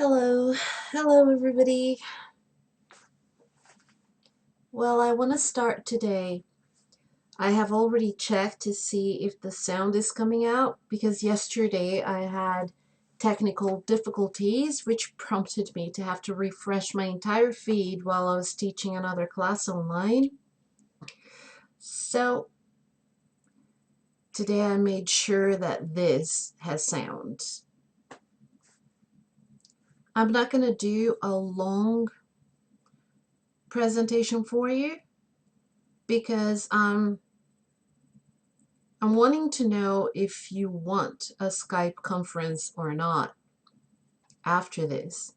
Hello everybody. Well, I want to start today. I have already checked to see if the sound is coming out because yesterday I had technical difficulties which prompted me to have to refresh my entire feed while I was teaching another class online. So today I made sure that this has sound. I'm not going to do a long presentation for you because I'm wanting to know if you want a Skype conference or not after this.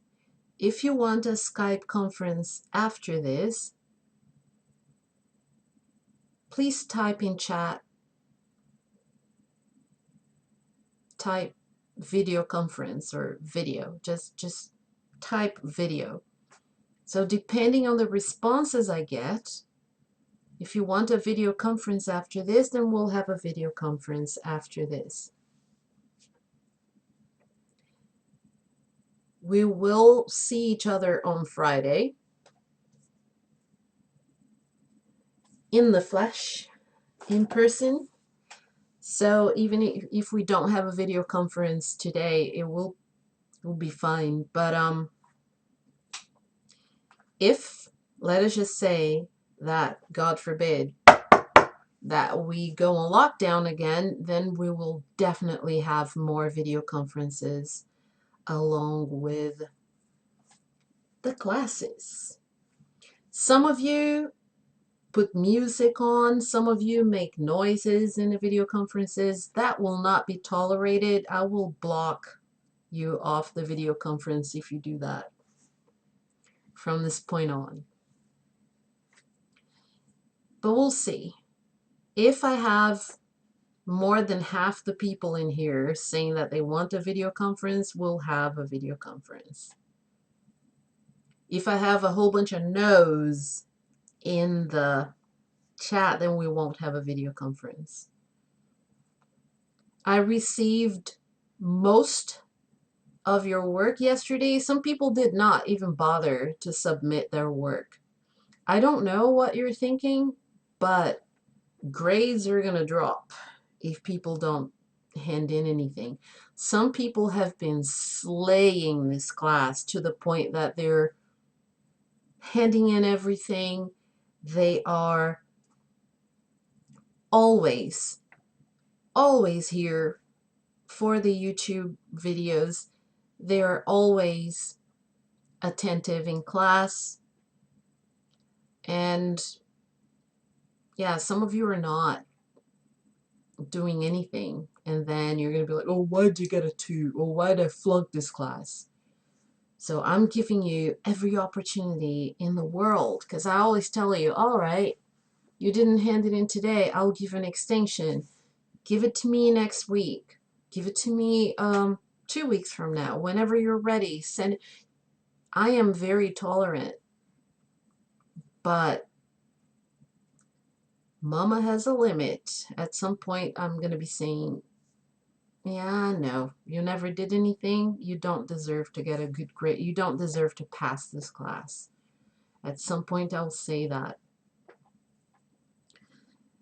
If you want a Skype conference after this, please type in chat, type video conference or video, just type video. So depending on the responses I get, if you want a video conference after this, then we'll have a video conference after this. We will see each other on Friday in the flesh, in person. So even if we don't have a video conference today, it will be fine. But if, let us just say that, God forbid, that we go on lockdown again, then we will definitely have more video conferences along with the classes. Some of you put music on, some of you make noises in the video conferences. That will not be tolerated. I will block you off the video conference if you do that from this point on. But we'll see. If I have more than half the people in here saying that they want a video conference, we'll have a video conference. If I have a whole bunch of no's in the chat, then we won't have a video conference. I received most of your work yesterday. Some people did not even bother to submit their work. I don't know what you're thinking, but grades are going to drop if people don't hand in anything. Some people have been slaying this class to the point that they're handing in everything. They are always here for the YouTube videos. They are always attentive in class. And yeah, some of you are not doing anything, and then you're going to be like, oh, why did you get a 2? Or why did I flunk this class? So I'm giving you every opportunity in the world, because I always tell you, all right, you didn't hand it in today, I'll give an extension. Give it to me next week. Give it to me 2 weeks from now. Whenever you're ready, send it. I am very tolerant, but Mama has a limit. At some point, I'm going to be saying, yeah, no, you never did anything. You don't deserve to get a good grade. You don't deserve to pass this class. At some point, I'll say that.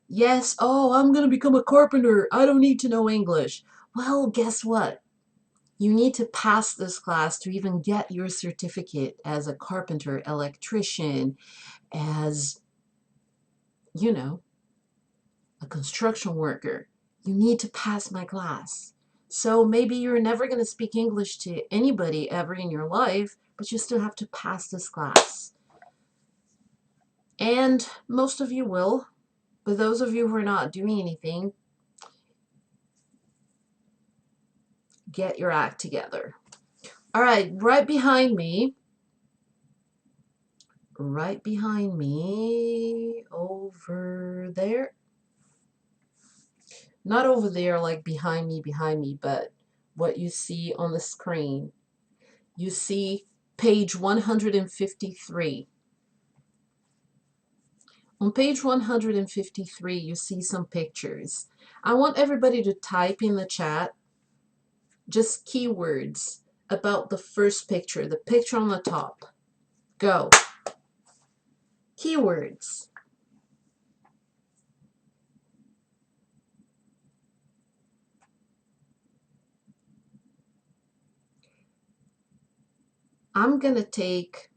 Yes, oh, I'm going to become a carpenter. I don't need to know English. Well, guess what? You need to pass this class to even get your certificate as a carpenter, electrician, as, you know, a construction worker. You need to pass my class. So maybe you're never going to speak English to anybody ever in your life, but you still have to pass this class. And most of you will, but those of you who are not doing anything, get your act together. All right, right behind me, over there. Not over there like behind me, but what you see on the screen. You see page 153. On page 153, you see some pictures. I want everybody to type in the chat just keywords. about the first picture, the picture on the top. Go. Keywords. I'm going to take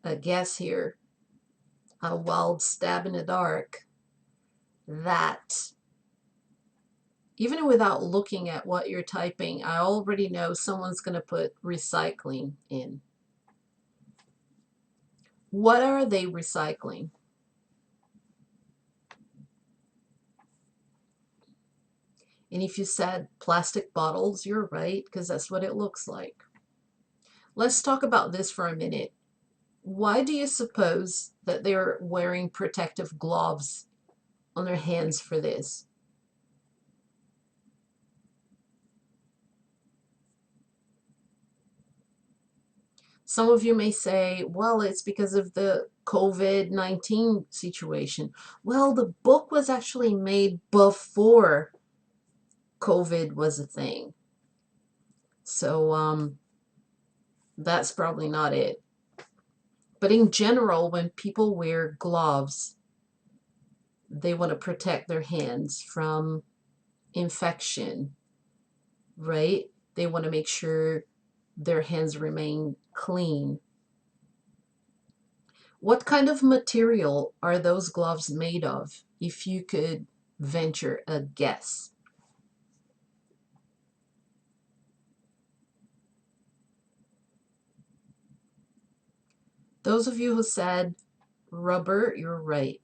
a guess here, a wild stab in the dark, that even without looking at what you're typing, I already know someone's going to put recycling in. What are they recycling? And if you said plastic bottles, you're right, because that's what it looks like. Let's talk about this for a minute. Why do you suppose that they're wearing protective gloves on their hands for this? Some of you may say, well, it's because of the COVID-19 situation. Well, the book was actually made before COVID was a thing. So that's probably not it. But in general, when people wear gloves, they want to protect their hands from infection, right? They want to make sure their hands remain clean. What kind of material are those gloves made of, if you could venture a guess? Those of you who said rubber, you're right.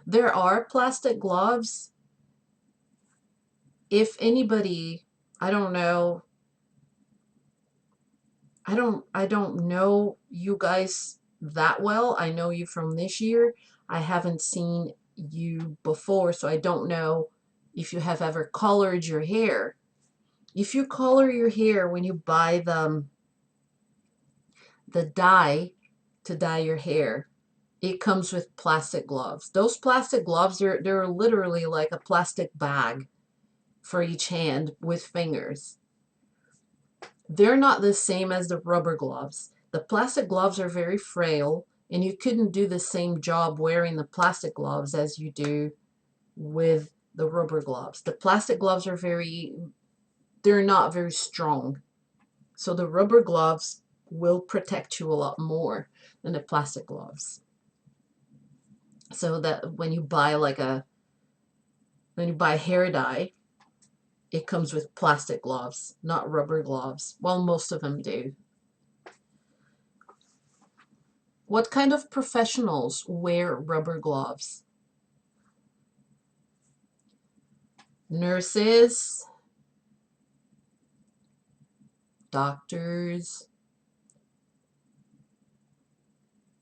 There are plastic gloves. If anybody, I don't know, I don't know you guys that well. I know you from this year. I haven't seen you before, so I don't know if you have ever colored your hair. If you color your hair when you buy the dye to dye your hair, it comes with plastic gloves. Those plastic gloves, they're literally like a plastic bag for each hand with fingers. They're not the same as the rubber gloves. The plastic gloves are very frail, and you couldn't do the same job wearing the plastic gloves as you do with the rubber gloves. The plastic gloves are they're not very strong. So the rubber gloves will protect you a lot more than the plastic gloves. So that when you buy hair dye, it comes with plastic gloves, not rubber gloves. Well, most of them do. What kind of professionals wear rubber gloves? Nurses, doctors,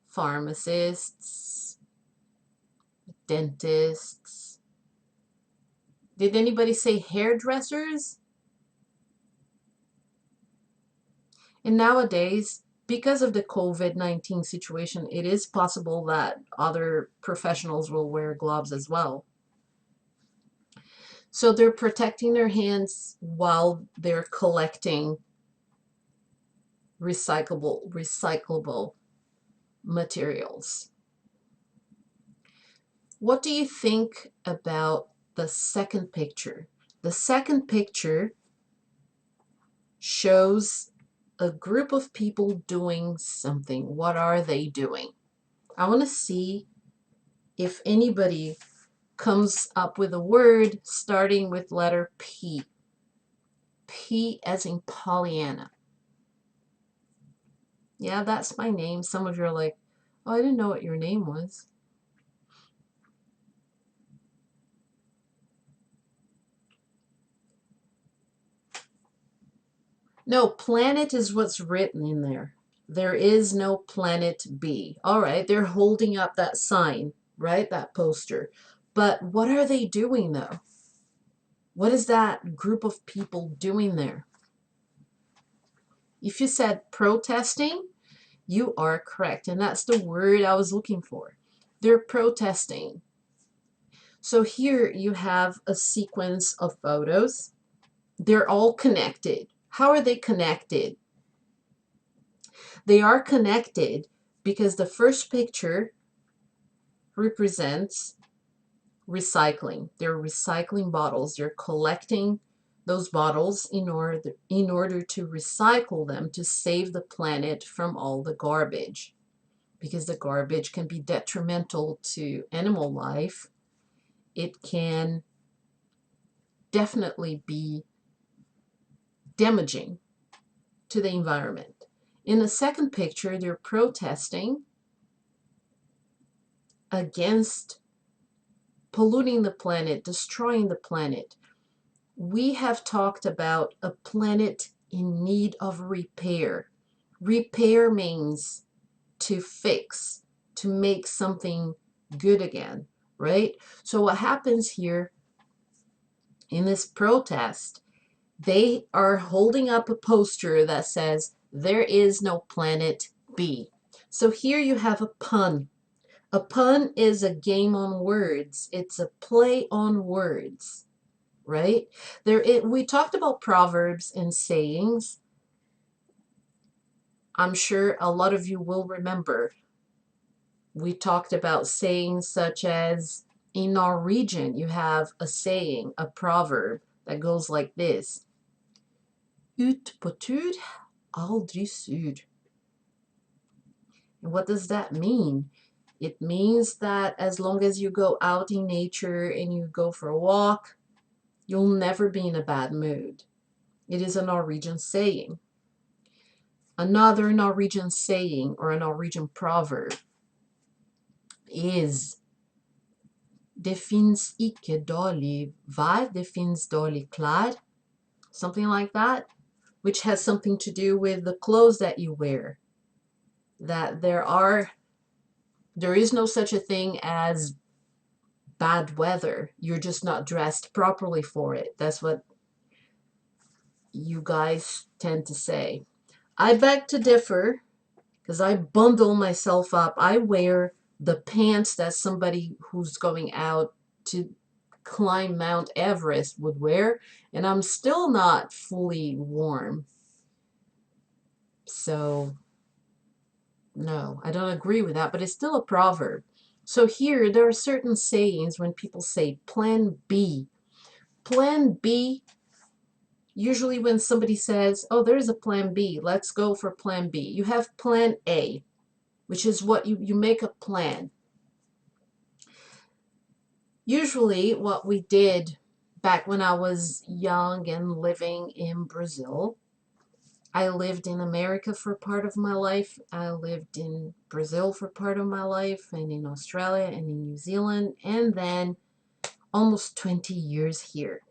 pharmacists, dentists. Did anybody say hairdressers? And nowadays, because of the COVID-19 situation, it is possible that other professionals will wear gloves as well. So they're protecting their hands while they're collecting recyclable materials. What do you think about the second picture? The second picture shows a group of people doing something. What are they doing? I want to see if anybody comes up with a word starting with letter P. P as in Polyana. Yeah, that's my name. Some of you are like, oh, I didn't know what your name was. No, planet is what's written in there. There is no planet B. All right, they're holding up that sign, right? That poster. But what are they doing though? What is that group of people doing there? If you said protesting, you are correct. And that's the word I was looking for. They're protesting. So here you have a sequence of photos. They're all connected. How are they connected? They are connected because the first picture represents recycling. They're recycling bottles. They're collecting those bottles in order to recycle them to save the planet from all the garbage, because the garbage can be detrimental to animal life. It can definitely be damaging to the environment. In the second picture, they're protesting against polluting the planet, destroying the planet. We have talked about a planet in need of repair. Repair means to fix, to make something good again, right? So what happens here in this protest, they are holding up a poster that says, "There is no planet B." So here you have a pun. A pun is a game on words. It's a play on words, right? We talked about proverbs and sayings. I'm sure a lot of you will remember. We talked about sayings such as, in Norwegian, you have a saying, a proverb that goes like this: Ut på tur, aldri sur. And what does that mean? It means that as long as you go out in nature and you go for a walk, you'll never be in a bad mood. It is a Norwegian saying. Another Norwegian saying or a Norwegian proverb is "Det fins ikke dårlig vær, det fins dårlig klær." Something like that, which has something to do with the clothes that you wear. That there is no such a thing as bad weather. You're just not dressed properly for it. That's what you guys tend to say. I beg to differ, because I bundle myself up. I wear the pants that somebody who's going out to climb Mount Everest would wear, and I'm still not fully warm. So, no, I don't agree with that, but it's still a proverb. So here, there are certain sayings when people say plan B. Plan B, usually when somebody says, oh, there's a plan B, let's go for plan B. You have plan A, which is what you make a plan. Usually what we did back when I was young and living in Brazil, I lived in America for part of my life. I lived in Brazil for part of my life, and in Australia and in New Zealand, and then almost 20 years here.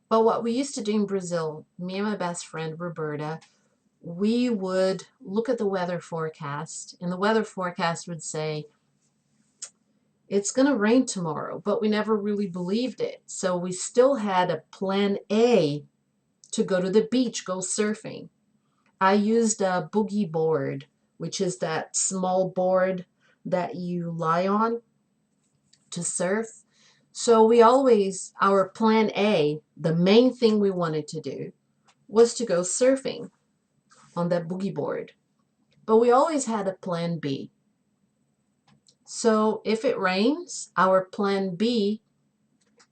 But what we used to do in Brazil, me and my best friend Roberta, we would look at the weather forecast, and the weather forecast would say, it's going to rain tomorrow, but we never really believed it. So we still had a plan A to go to the beach, go surfing. I used a boogie board, which is that small board that you lie on to surf. So our plan A, the main thing we wanted to do, was to go surfing on that boogie board. But we always had a plan B. So if it rains, our plan B,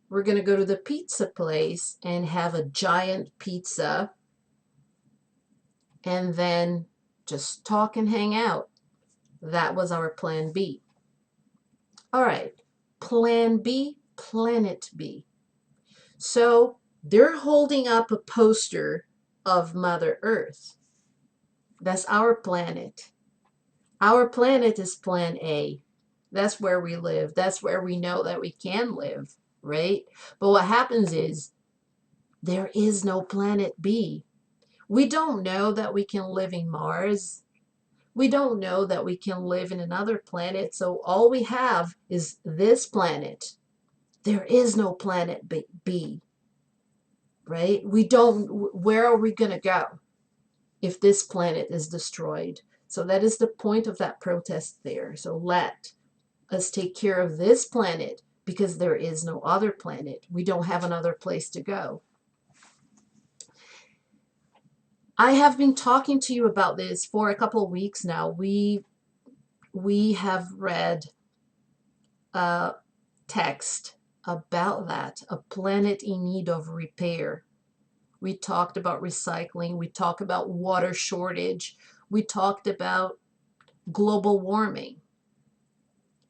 we're going to go to the pizza place and have a giant pizza and then just talk and hang out. That was our plan B. All right, plan B, planet B. So they're holding up a poster of Mother Earth. That's our planet. Our planet is plan A. That's where we live. That's where we know that we can live, right? But what happens is there is no planet B. We don't know that we can live in Mars. We don't know that we can live in another planet. So all we have is this planet. There is no planet B, right? Where are we going to go if this planet is destroyed? So that is the point of that protest there. So let us take care of this planet because there is no other planet. We don't have another place to go. I have been talking to you about this for a couple of weeks now. We have read a text about that, a planet in need of repair. We talked about recycling. We talked about water shortage. We talked about global warming.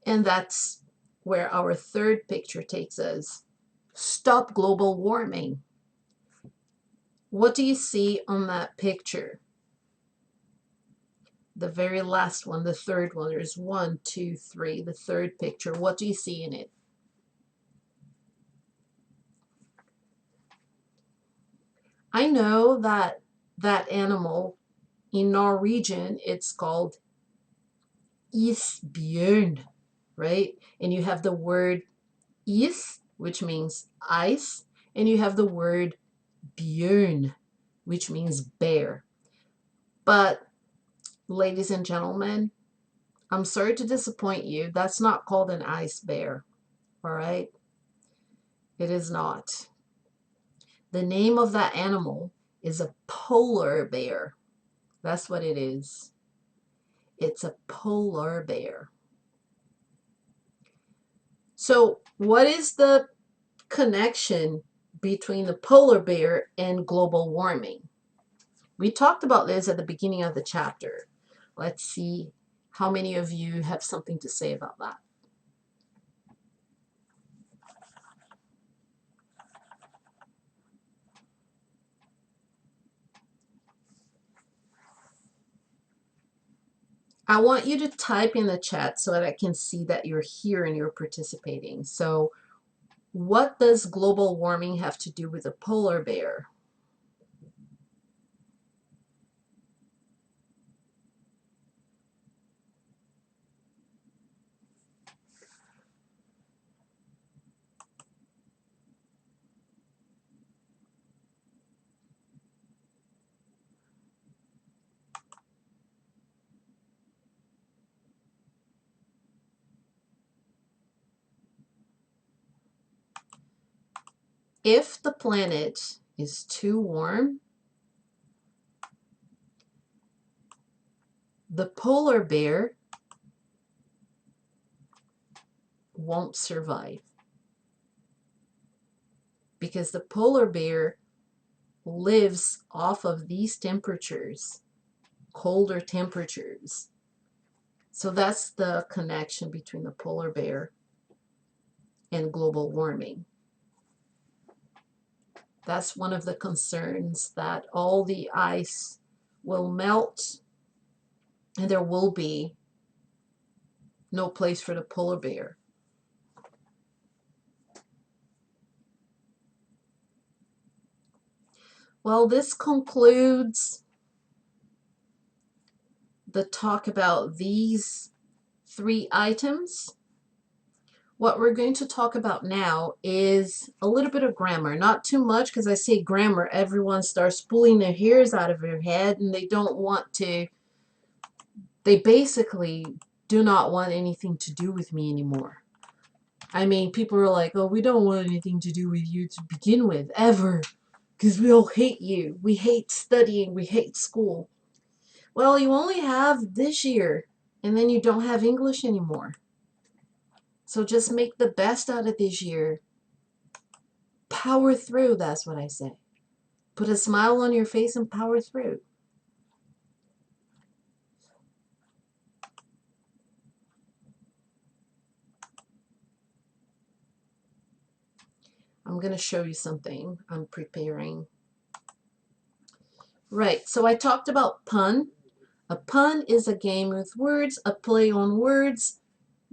And that's where our third picture takes us. Stop global warming. What do you see on that picture? The very last one, the third one. There's 1, 2, 3, the third picture. What do you see in it? I know that that animal in Norwegian, it's called isbjørn, right? And you have the word is, which means ice, and you have the word bjørn, which means bear. But ladies and gentlemen, I'm sorry to disappoint you. That's not called an ice bear, all right? It is not. The name of that animal is a polar bear. That's what it is. It's a polar bear. So what is the connection between the polar bear and global warming? We talked about this at the beginning of the chapter. Let's see how many of you have something to say about that. I want you to type in the chat so that I can see that you're here and you're participating. So what does global warming have to do with a polar bear? If the planet is too warm, the polar bear won't survive, because the polar bear lives off of these temperatures, colder temperatures. So that's the connection between the polar bear and global warming. That's one of the concerns, that all the ice will melt and there will be no place for the polar bear. Well, this concludes the talk about these 3 items. What we're going to talk about now is a little bit of grammar. Not too much, because I say grammar, everyone starts pulling their hairs out of their head and they don't want to, they basically do not want anything to do with me anymore. I mean, people are like, oh, we don't want anything to do with you to begin with, ever, because we all hate you. We hate studying. We hate school. Well, you only have this year, and then you don't have English anymore. So just make the best out of this year. Power through, that's what I say. Put a smile on your face and power through. I'm going to show you something I'm preparing. Right, so I talked about pun. A pun is a game with words, a play on words.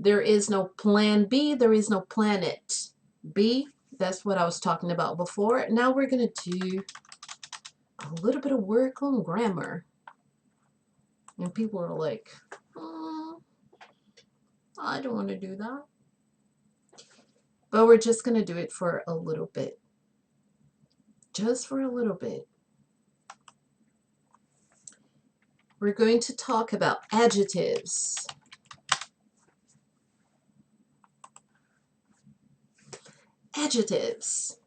There is no plan B, there is no planet B. That's what I was talking about before. Now we're going to do a little bit of work on grammar. And people are like, I don't want to do that. But we're just going to do it for a little bit. Just for a little bit. We're going to talk about adjectives. Adjectives.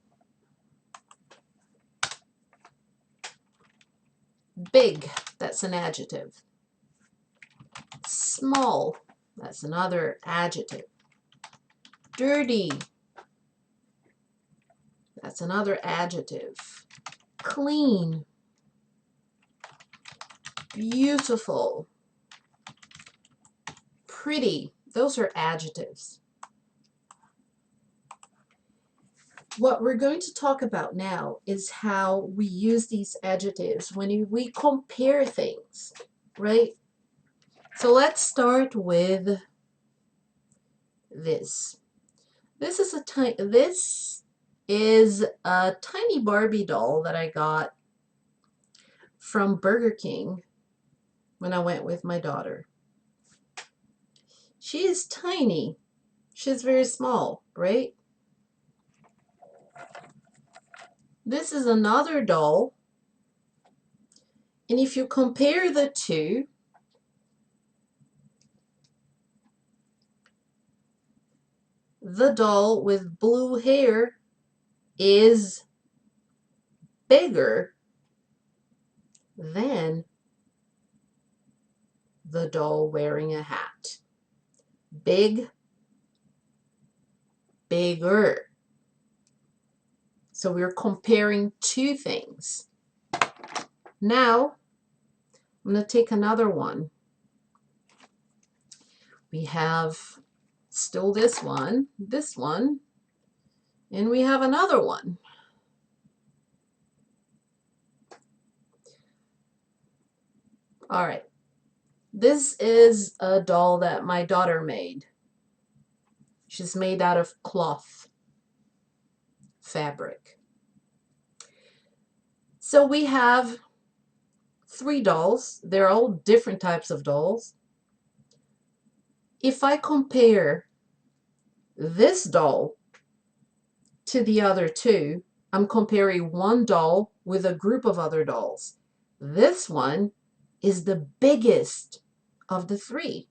Big, that's an adjective. Small, that's another adjective. Dirty, that's another adjective. Clean, beautiful, pretty, those are adjectives. What we're going to talk about now is how we use these adjectives when we compare things, right? So let's start with this. This is a tiny Barbie doll that I got from Burger King when I went with my daughter. She is tiny. She's very small, right? This is another doll. And if you compare the two, the doll with blue hair is bigger than the doll wearing a hat. Big, bigger. So we're comparing two things. Now, I'm going to take another one. We have still this one, and we have another one. All right. This is a doll that my daughter made. She's made out of cloth fabric. So we have 3 dolls. They're all different types of dolls. If I compare this doll to the other 2, I'm comparing one doll with a group of other dolls. This one is the biggest of the 3.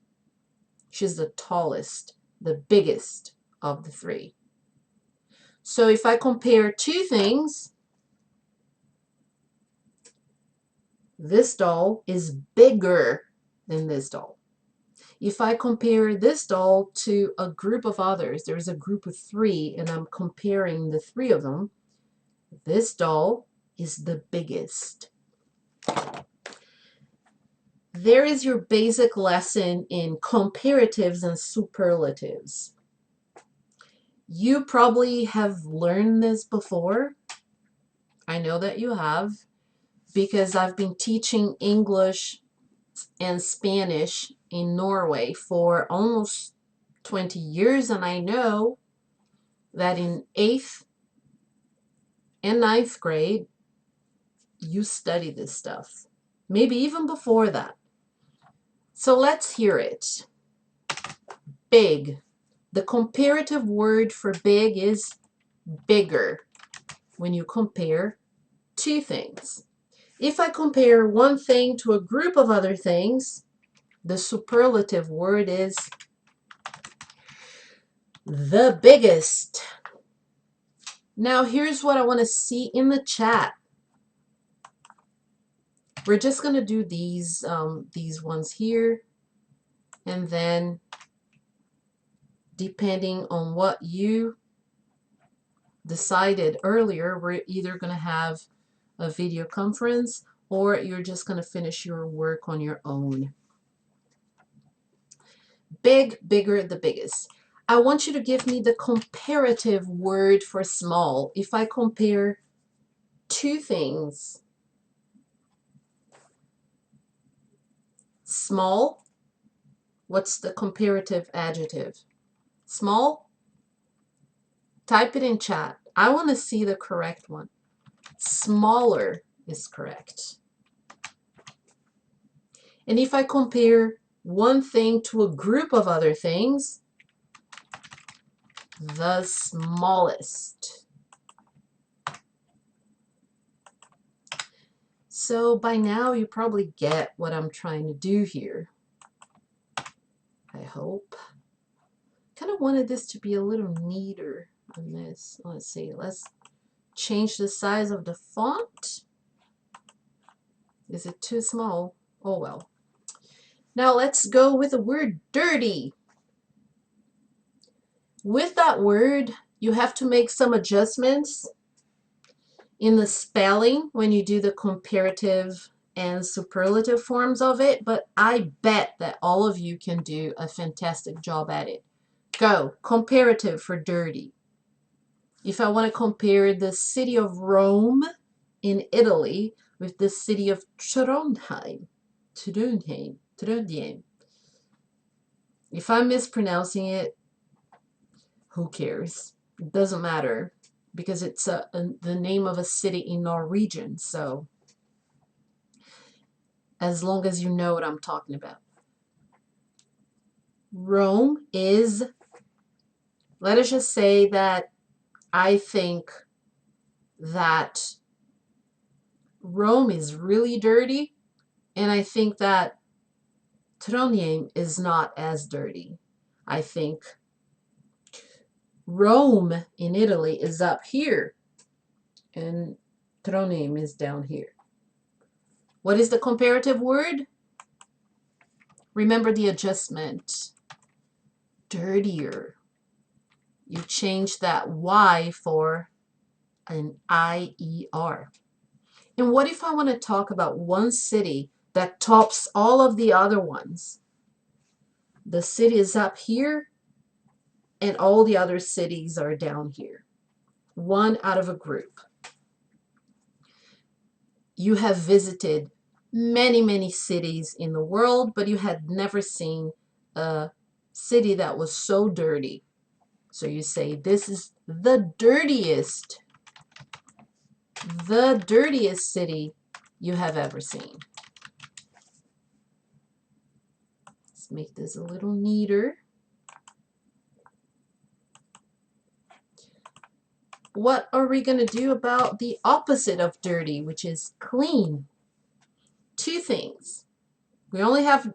She's the tallest, the biggest of the 3. So if I compare 2 things, this doll is bigger than this doll. If I compare this doll to a group of others, there's a group of 3, and I'm comparing the 3 of them, this doll is the biggest. There is your basic lesson in comparatives and superlatives. You probably have learned this before. I know that you have, because I've been teaching English and Spanish in Norway for almost 20 years, and I know that in 8th and 9th grade, you study this stuff. Maybe even before that. So let's hear it. Big. The comparative word for big is bigger when you compare 2 things. If I compare one thing to a group of other things, the superlative word is the biggest. Now here's what I want to see in the chat. We're just going to do these ones here, and then depending on what you decided earlier, we're either going to have a video conference or you're just going to finish your work on your own. Big, bigger, the biggest. I want you to give me the comparative word for small. If I compare 2 things, small, what's the comparative adjective? Small? Type it in chat. I want to see the correct one. Smaller is correct. And if I compare one thing to a group of other things, the smallest. So by now you probably get what I'm trying to do here. I hope. Kind of wanted this to be a little neater on this. Let's see. Let's change the size of the font. Is it too small? Oh well. Now let's go with the word dirty. With that word, you have to make some adjustments in the spelling when you do the comparative and superlative forms of it, but I bet that all of you can do a fantastic job at it. Go, comparative for dirty. If I want to compare the city of Rome in Italy with the city of Trondheim. If I'm mispronouncing it, who cares? It doesn't matter because it's the name of a city in Norwegian, so as long as you know what I'm talking about. Rome is, let us just say that I think that Rome is really dirty, and I think that Trondheim is not as dirty. I think Rome in Italy is up here, and Trondheim is down here. What is the comparative word? Remember the adjustment. Dirtier. You change that Y for an IER. And what if I want to talk about one city that tops all of the other ones? The city is up here, and all the other cities are down here. One out of a group. You have visited many, many cities in the world, but you had never seen a city that was so dirty. So you say, this is the dirtiest city you have ever seen. Let's make this a little neater. What are we going to do about the opposite of dirty, which is clean? Two things. We only have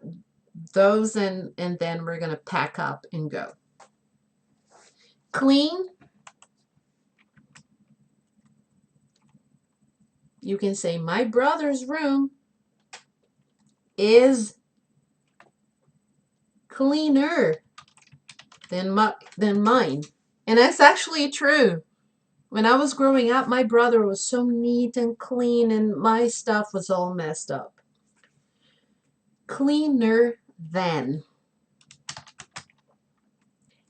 those, and then we're going to pack up and go. Clean, you can say, my brother's room is cleaner than mine. And that's actually true. When I was growing up, my brother was so neat and clean, and my stuff was all messed up. Cleaner than.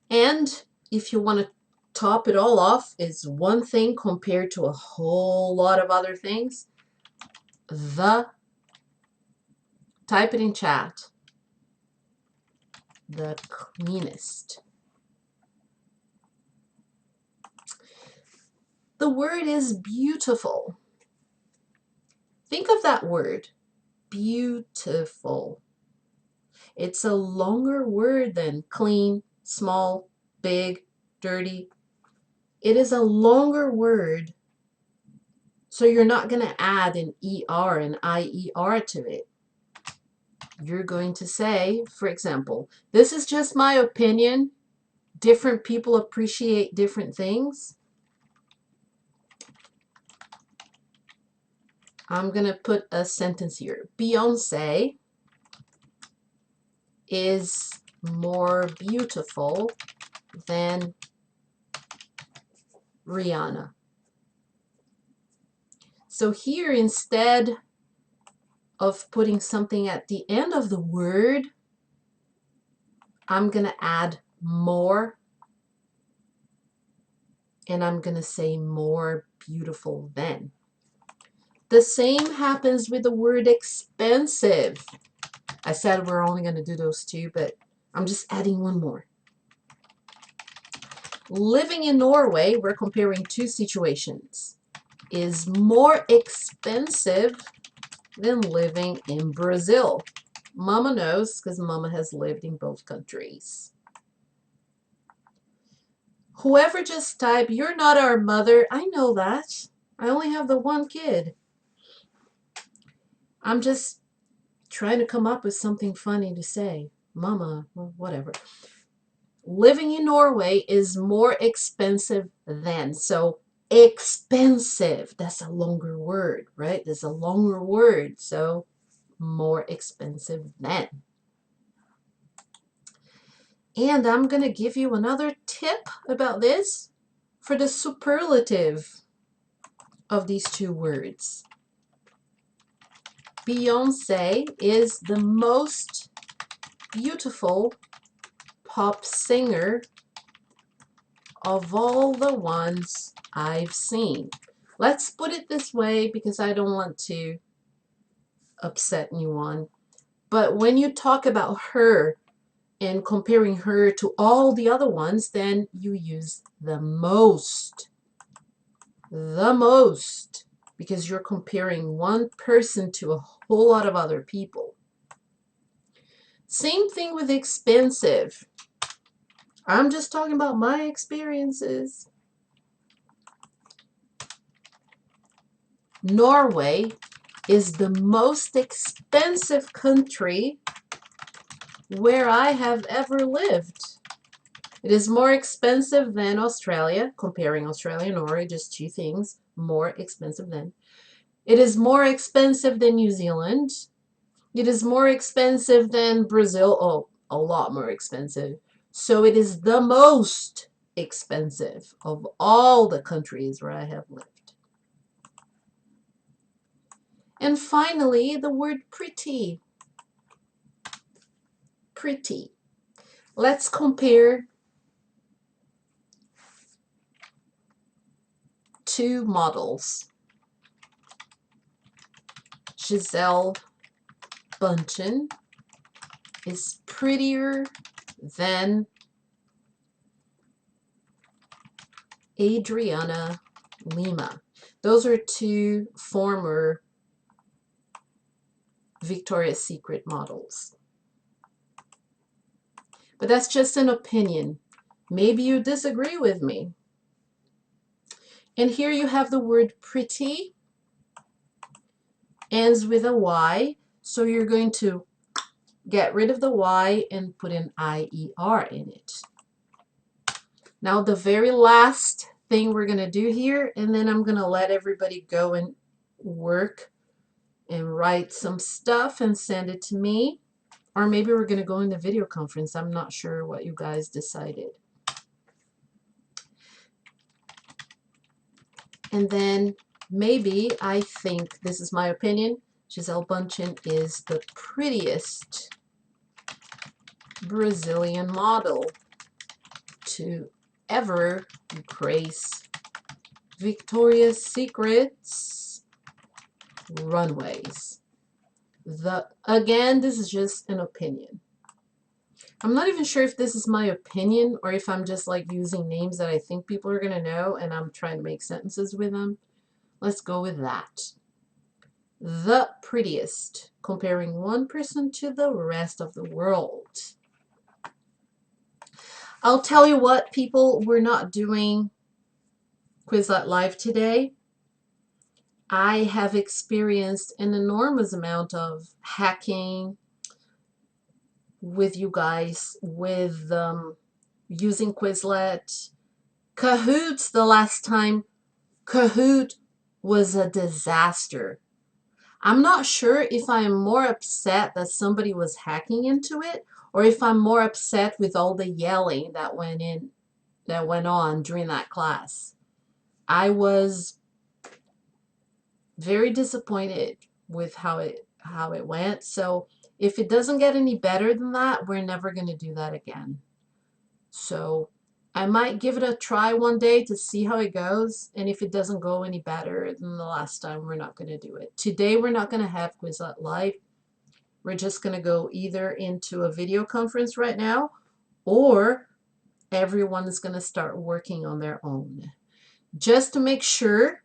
And if you want to top it all off, is one thing compared to a whole lot of other things. Type it in chat. The cleanest. The word is beautiful. Think of that word, beautiful. It's a longer word than clean, small, big, dirty. It is a longer word, so you're not going to add an ER and IER to it. You're going to say, for example, this is just my opinion. Different people appreciate different things. I'm going to put a sentence here. Beyoncé is more beautiful than Rihanna. So here, instead of putting something at the end of the word, I'm going to add more, and I'm going to say more beautiful than. The same happens with the word expensive. I said we're only going to do those two, but I'm just adding one more. Living in Norway, we're comparing two situations, is more expensive than living in Brazil. Mama knows because Mama has lived in both countries. Whoever just typed, you're not our mother. I know that. I only have the one kid. I'm just trying to come up with something funny to say. Mama, or whatever. Living in Norway is more expensive than. So expensive. That's a longer word, right? There's a longer word, so more expensive than. And I'm going to give you another tip about this for the superlative of these two words. Beyoncé is the most beautiful pop singer of all the ones I've seen. Let's put it this way because I don't want to upset anyone. But when you talk about her and comparing her to all the other ones, then you use the most. The most. Because you're comparing one person to a whole lot of other people. Same thing with expensive. I'm just talking about my experiences. Norway is the most expensive country where I have ever lived. It is more expensive than Australia, comparing Australia and Norway, just two things, more expensive than. It is more expensive than New Zealand. It is more expensive than Brazil. Oh, a lot more expensive. So it is the most expensive of all the countries where I have lived. And finally, the word pretty. Pretty. Let's compare two models. Gisele Bündchen is prettier than Adriana Lima. Those are two former Victoria's Secret models. But that's just an opinion. Maybe you disagree with me. And here you have the word pretty, ends with a Y, so you're going to get rid of the Y and put an IER in it. Now the very last thing we're going to do here, and then I'm going to let everybody go and work and write some stuff and send it to me. Or maybe we're going to go in the video conference. I'm not sure what you guys decided. And then maybe, I think, this is my opinion, Gisele Bündchen is the prettiest Brazilian model to ever grace Victoria's Secret's runways. Again, this is just an opinion. I'm not even sure if this is my opinion or if I'm just like using names that I think people are going to know and I'm trying to make sentences with them. Let's go with that. The prettiest, comparing one person to the rest of the world. I'll tell you what, people, we're not doing Quizlet Live today. I have experienced an enormous amount of hacking with you guys, with using Quizlet. Kahoot, the last time, Kahoot was a disaster. I'm not sure if I am more upset that somebody was hacking into it or if I'm more upset with all the yelling that went on during that class. I was very disappointed with how it went. So if it doesn't get any better than that, we're never going to do that again. So I might give it a try one day to see how it goes. And if it doesn't go any better than the last time, we're not going to do it. Today, we're not going to have Quizlet Live. We're just going to go either into a video conference right now or everyone is going to start working on their own. Just to make sure,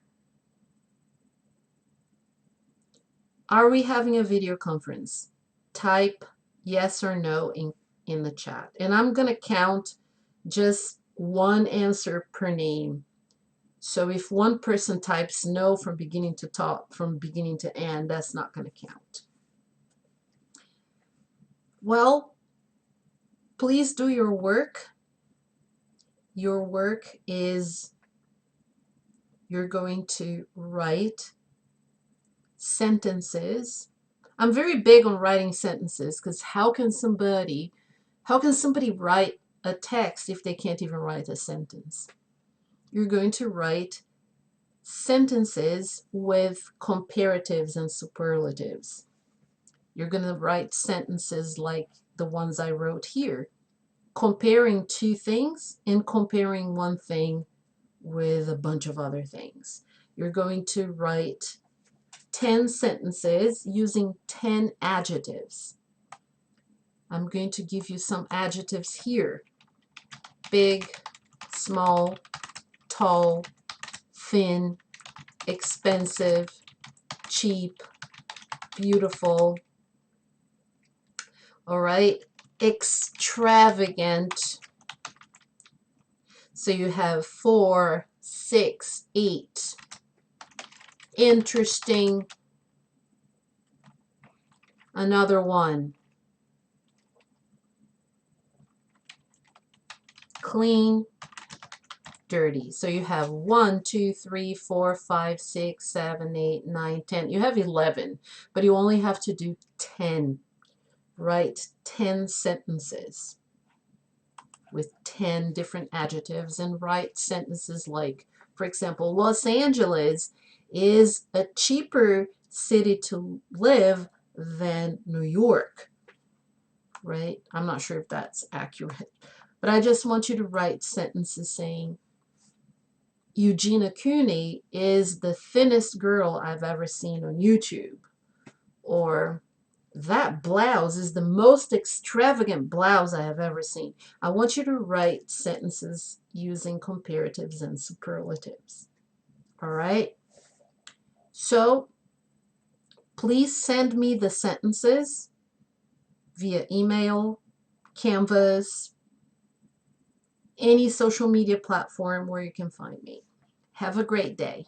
are we having a video conference? Type yes or no in the chat. And I'm going to count just one answer per name. So if one person types no from beginning to end, that's not going to count. Well, please do your work. Your work is you're going to write sentences. I'm very big on writing sentences because how can somebody write a text if they can't even write a sentence? You're going to write sentences with comparatives and superlatives. You're going to write sentences like the ones I wrote here, comparing two things and comparing one thing with a bunch of other things. You're going to write 10 sentences using 10 adjectives. I'm going to give you some adjectives here. Big, small, tall, thin, expensive, cheap, beautiful. All right, extravagant. So you have 4, 6, 8. Interesting. Another one. Clean, dirty. So you have 1, 2, 3, 4, 5, 6, 7, 8, 9, 10. You have 11, but you only have to do 10. Write 10 sentences with 10 different adjectives and write sentences like, for example, Los Angeles is a cheaper city to live than New York, right? I'm not sure if that's accurate, but I just want you to write sentences saying, Eugenia Cooney is the thinnest girl I've ever seen on YouTube, or that blouse is the most extravagant blouse I have ever seen. I want you to write sentences using comparatives and superlatives. All right? So please send me the sentences via email, Canvas, any social media platform where you can find me. Have a great day.